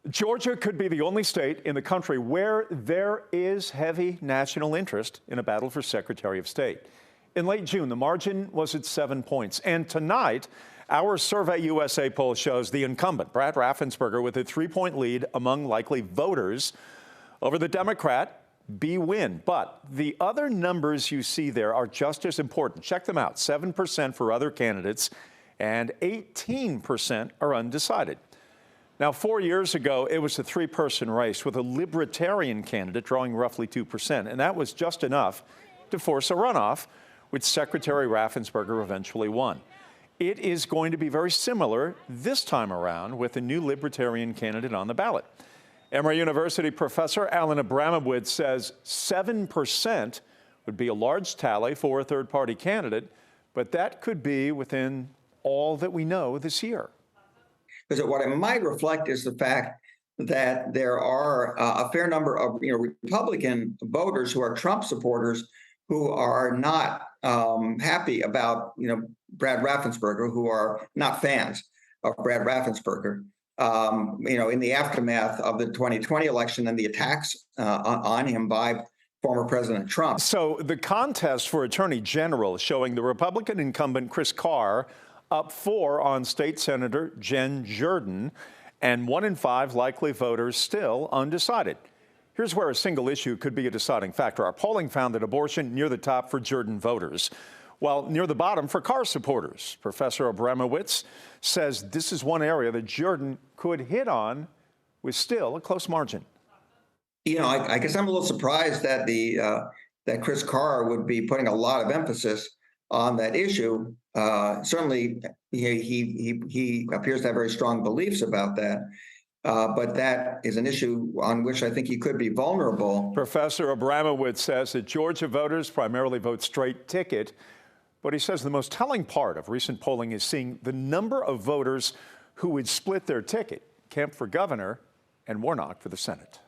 Georgia could be the only state in the country where there is heavy national interest in a battle for Secretary of State. In late June, the margin was at 7 points. And tonight, our SurveyUSA poll shows the incumbent, Brad Raffensperger, with a 3-point lead among likely voters over the Democrat, Win. But the other numbers you see there are just as important. Check them out. 7% for other candidates and 18% are undecided. Now, 4 years ago, it was a three-person race with a Libertarian candidate drawing roughly 2%, and that was just enough to force a runoff, which Secretary Raffensperger eventually won. It is going to be very similar this time around with a new Libertarian candidate on the ballot. Emory University professor Alan Abramowitz says 7% would be a large tally for a third-party candidate, but that could be within all that we know this year. Because what it might reflect is the fact that there are a fair number of Republican voters who are Trump supporters who are not happy about Brad Raffensperger, who are not fans of Brad Raffensperger. In the aftermath of the 2020 election and the attacks on him by former President Trump. So the contest for Attorney General showing the Republican incumbent Chris Carr up 4 on State Senator Jen Jordan, and 1 in 5 likely voters still undecided. Here's where a single issue could be a deciding factor. Our polling found that abortion near the top for Jordan voters, while near the bottom for Carr supporters. Professor Abramowitz says this is one area that Jordan could hit on with still a close margin. I guess I'm a little surprised that that Chris Carr would be putting a lot of emphasis on that issue. Certainly, he appears to have very strong beliefs about that. But that is an issue on which I think he could be vulnerable. Professor Abramowitz says that Georgia voters primarily vote straight ticket, but he says the most telling part of recent polling is seeing the number of voters who would split their ticket, Kemp for governor and Warnock for the Senate.